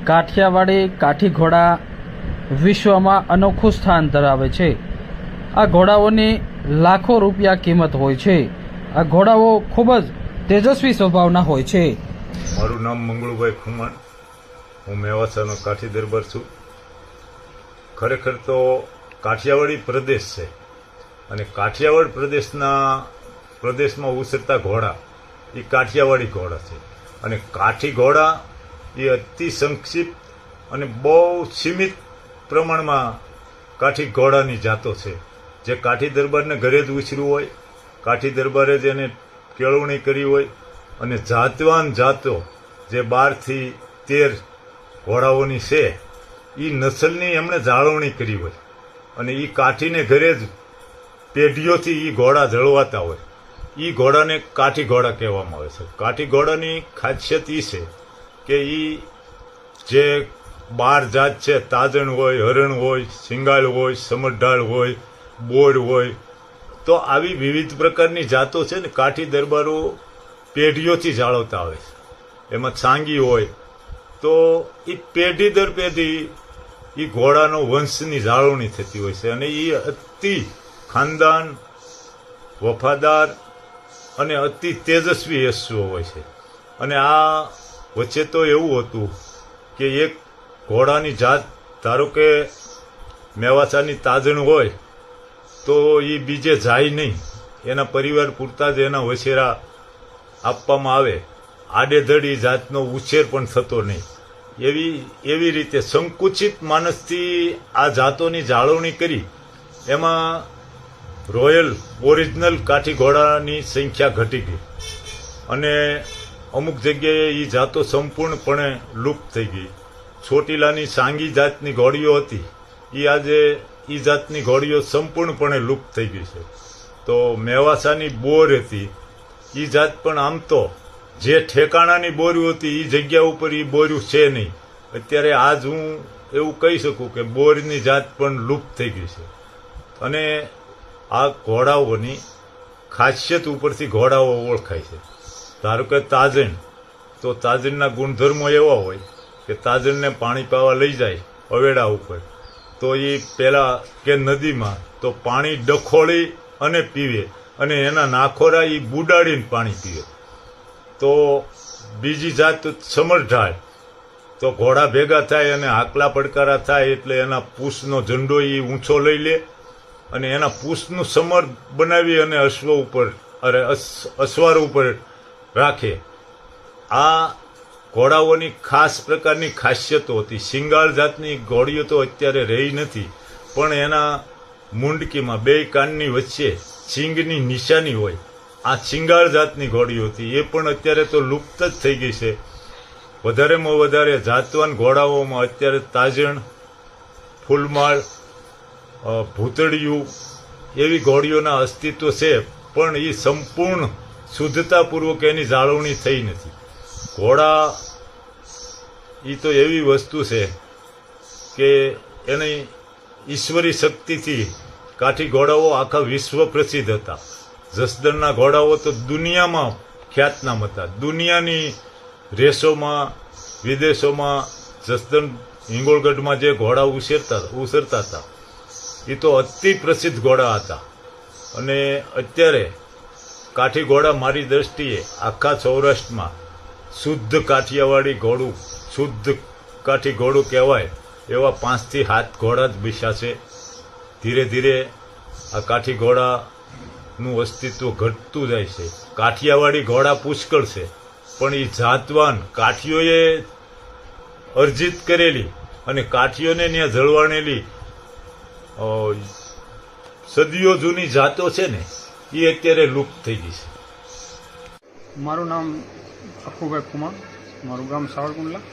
કાઠિયાવાડી કાઠી ઘોડા વિશ્વમાં અનોખું સ્થાન ધરાવે છે। આ ઘોડાઓની લાખો રૂપિયા કિંમત હોય છે। આ ઘોડાઓ ખૂબ જ તેજસ્વી સ્વભાવના હોય છે। મારું નામ મંગળુભાઈ ખુમાણ, હું મેવાસાનો કાઠી દરબાર છું। ખરેખર તો કાઠિયાવાડી પ્રદેશ છે અને કાઠિયાવાડ પ્રદેશમાં ઉછરતા ઘોડા એ કાઠિયાવાડી ઘોડા છે અને કાઠી ઘોડા એ અતિ સંક્ષિપ્ત અને બહુ સીમિત પ્રમાણમાં કાઠી ઘોડાની જાતો છે, જે કાઠી દરબારને ઘરે જ ઉછર્યું હોય, કાઠી દરબારે જ એને કેળવણી કરી હોય અને જાતવાન જાતો જે 12 થી 13 ઘોડાઓની છે એ નસલની એમણે જાળવણી કરી હોય અને એ કાઠીને ઘરે જ પેઢીઓથી એ ઘોડા જળવાતા હોય, એ ઘોડાને કાઠી ઘોડા કહેવામાં આવે છે। કાઠી ઘોડાની ખાસિયત એ છે કે એ જે 12 જાત છે, તાજણ હોય, હરણ હોય, સિંગાળ હોય, સમઢાળ હોય, બોર હોય, તો આવી વિવિધ પ્રકારની જાતો છે ને કાઠી દરબારો પેઢીઓથી જાળવતા આવે છે। એમાં છાંગી હોય તો એ પેઢી દર પેઢી એ ઘોડાનો વંશની જાળવણી થતી હોય છે અને એ અતિ ખાનદાન, વફાદાર અને અતિ તેજસ્વી યશુઓ હોય છે। અને આ વચ્ચે તો એવું હતું કે એક ઘોડાની જાત, ધારો કે મેવાસાની તાજણ હોય તો એ બીજે જાય નહીં, એના પરિવાર પૂરતા જ એના વછેરા આપવામાં આવે, આડેધડ એ જાતનો ઉછેર પણ થતો નહીં। એવી રીતે સંકુચિત માનસથી આ જાતોની જાળવણી કરી એમાં રોયલ ઓરિજિનલ કાઠી ઘોડાની સંખ્યા ઘટી ગઈ અને અમુક જગ્યાએ એ જાતો સંપૂર્ણપણે લુપ્ત થઈ ગઈ। ચોટીલાની સાંગી જાતની ઘોડીઓ હતી, એ આજે એ જાતની ઘોડીઓ સંપૂર્ણપણે લુપ્ત થઈ ગઈ છે। તો મેવાસાની બોર હતી, એ જાત પણ આમ તો જે ઠેકાણાની બોર્યું હતી એ જગ્યા ઉપર એ બોર્યું છે નહીં। અત્યારે આજ હું એવું કહી શકું કે બોરની જાત પણ લુપ્ત થઈ ગઈ છે અને આ ઘોડાઓની ખાસિયત ઉપરથી ઘોડાઓ ઓળખાય છે। ધારો કે તાજણ, તો તાજણના ગુણધર્મો એવા હોય કે તાજણને પાણી પાવા લઈ જાય અવેડા ઉપર તો એ પહેલાં કે નદીમાં તો પાણી ડખોળી અને પીવે અને એના નાખોરા એ બુડાડીને પાણી પીવે। તો બીજી જાત સમરઢાળ, તો ઘોડા ભેગા થાય અને હાકલા પડકારા થાય એટલે એના પૂંછનો ઝંડો એ ઊંચો લઈ લે અને એના પૂંછનું સમર બનાવી અને અસવાર ઉપર રાખે। આ ઘોડાઓની ખાસ પ્રકારની ખાસિયતો હતી। સિંગાળ જાતની ઘોડીઓ તો અત્યારે રહી નથી, પણ એના મુંડકીમાં 2 કાનની વચ્ચે સિંગની નિશાની હોય, આ સિંગાળ જાતની ઘોડીઓ હતી, એ પણ અત્યારે તો લુપ્ત જ થઈ ગઈ છે। વધારેમાં વધારે જાતવાન ઘોડાઓમાં અત્યારે તાજણ, ફૂલમાળ, ભૂતળિયું એવી ઘોડીઓના અસ્તિત્વ છે, પણ એ સંપૂર્ણ શુદ્ધતાપૂર્વક એની જાળવણી થઈ નથી। ઘોડા એ તો એવી વસ્તુ છે કે એની ઈશ્વરી શક્તિથી કાઠી ઘોડાઓ આખા વિશ્વ પ્રસિદ્ધ હતા। જસદણના ઘોડાઓ તો દુનિયામાં ખ્યાતનામ હતા। દુનિયાની રેસોમાં, વિદેશોમાં જસદણ હિંગોળગઢમાં જે ઘોડા ઉછરતા હતા એ તો અતિ પ્રસિદ્ધ ઘોડા હતા અને અત્યારે કાઠી ઘોડા મારી દ્રષ્ટિએ આખા સૌરાષ્ટ્રમાં શુદ્ધ કાઠિયાવાડી ઘોડું, શુદ્ધ કાઠી ઘોડું કહેવાય એવા 5 થી 7 ઘોડા જ બેસ્યા છે। ધીરે ધીરે આ કાઠી ઘોડાનું અસ્તિત્વ ઘટતું જાય છે। કાઠિયાવાડી ઘોડા પુષ્કળ છે, પણ એ જાતવાન કાઠીઓએ અર્જિત કરેલી અને કાઠીઓને ત્યાં જળવાણેલી સદીઓ જૂની જાતો છે ને એ અત્યારે લુપ્ત થઈ ગઈ છે। મારું નામ અખુભાઈ ખુમાણ, મારું ગામ સાવરકુંડલા।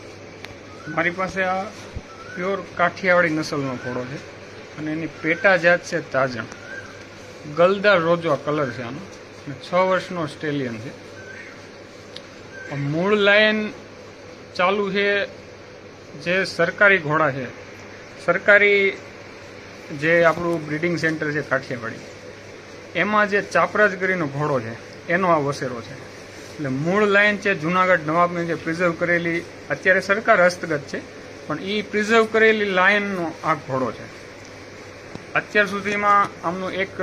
મારી પાસે આ પ્યોર કાઠિયાવાડી નસલનો ઘોડો છે અને એની પેટા જાત છે તાજણ। ગલદાર રોજવા કલર છે આનો અને 6 વર્ષનો સ્ટેલિયન છે। મૂળ લાયન ચાલુ છે જે સરકારી ઘોડા છે, સરકારી જે આપણું બ્રીડિંગ સેન્ટર છે કાઠિયાવાડી, એમાં જે ચાપરાજ કરીને ઘોડો છે એનો આ વસેરો છે। એટલે મૂળ લાઈન છે જુનાગઢ નવાબને જે પ્રિઝર્વ કરેલી અત્યારે સરકાર હસ્તગત છે, પણ એ પ્રિઝર્વ કરેલી લાયનનો આ ઘોડો છે. અત્યાર સુધીમાં આમનું એક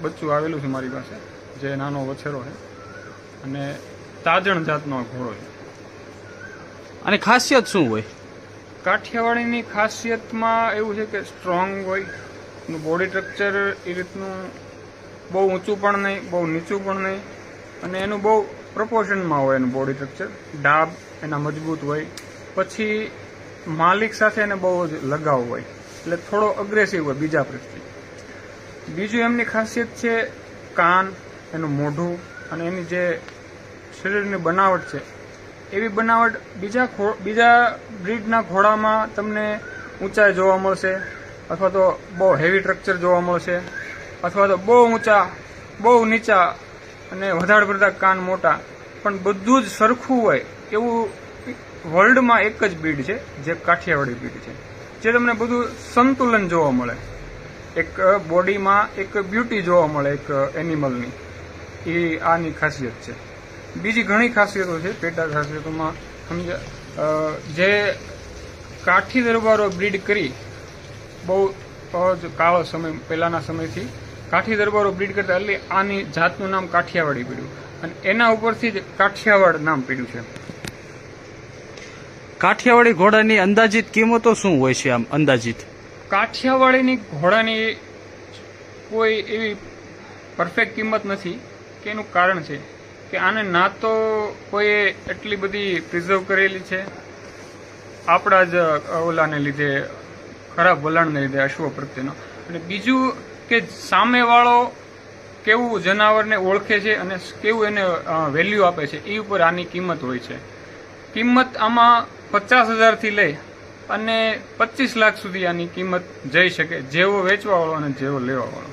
બચ્ચું આવેલું છે મારી પાસે, જે નાનો વછેરો છે, અને તાજણ જાતનો આ ઘોડો છે. અને ખાસિયત શું હોય? કાઠિયાવાડીની ખાસિયતમાં એવું છે કે સ્ટ્રોંગ હોય, એનું બોડી સ્ટ્રક્ચર એ રીતનું બહુ ઊંચું પણ નહીં, બહુ નીચું પણ નહીં, અને એનું બહુ પ્રપોર્શનમાં હોય એનું બોડી સ્ટ્રક્ચર. ડાબ એના મજબૂત હોય, પછી માલિક સાથે એને બહુ જ લગાવ હોય, એટલે થોડો અગ્રેસિવ હોય બીજા પ્રત્યે. બીજું એમની ખાસિયત છે કાન, એનું મોઢું, અને એની જે શરીરની બનાવટ છે, એવી બનાવટ બીજા બ્રીડના ઘોડામાં તમને ઊંચાઈ જોવા મળશે, અથવા તો બહુ હેવી સ્ટ્રક્ચર જોવા મળશે, અથવા તો બહુ ઊંચા, બહુ નીચા, અને વધારે પડતા કાન મોટા, પણ બધું જ સરખું હોય એવું વર્લ્ડમાં એક જ બ્રીડ છે, જે કાઠિયાવાડી બ્રીડ છે, જે તમને બધું સંતુલન જોવા મળે. એક બોડીમાં એક બ્યુટી જોવા મળે એક એનિમલની, એ આની ખાસિયત છે. બીજી ઘણી ખાસિયતો છે. પેટા ખાસિયતોમાં જે કાઠી દરબારો બ્રીડ કરી, બહુ જ કાળો સમય પહેલાના સમયથી કાઠી દરબારો બ્રીડ કરતા, એટલે આની જાતનું નામ કાઠિયાવાડી પડ્યું, અને એના ઉપરથી જ કાઠિયાવાડ નામ પડ્યું છે. કાઠિયાવાડી ઘોડાની અંદાજિત કિંમતો શું હોય છે? આમ અંદાજિત કાઠિયાવાડીની ઘોડાની કોઈ એવી પરફેક્ટ કિંમત નથી, કે એનું કારણ છે કે આને ના તો કોઈએ એટલી બધી પ્રિઝર્વ કરેલી છે આપણા જ ઓલાને લીધે, ખરાબ વલણને લીધે અશ્વ પ્રત્યેનો, અને બીજું કે સામેવાળો કેવું જનાવરને ઓળખે છે અને કેવું એને વેલ્યુ આપે છે, એ ઉપર આની કિંમત હોય છે. કિંમત આમાં 50,000થી લઈ અને 25 લાખ સુધી આની કિંમત જઈ શકે, જેવો વેચવાવાળો અને જેવો લેવાવાળો.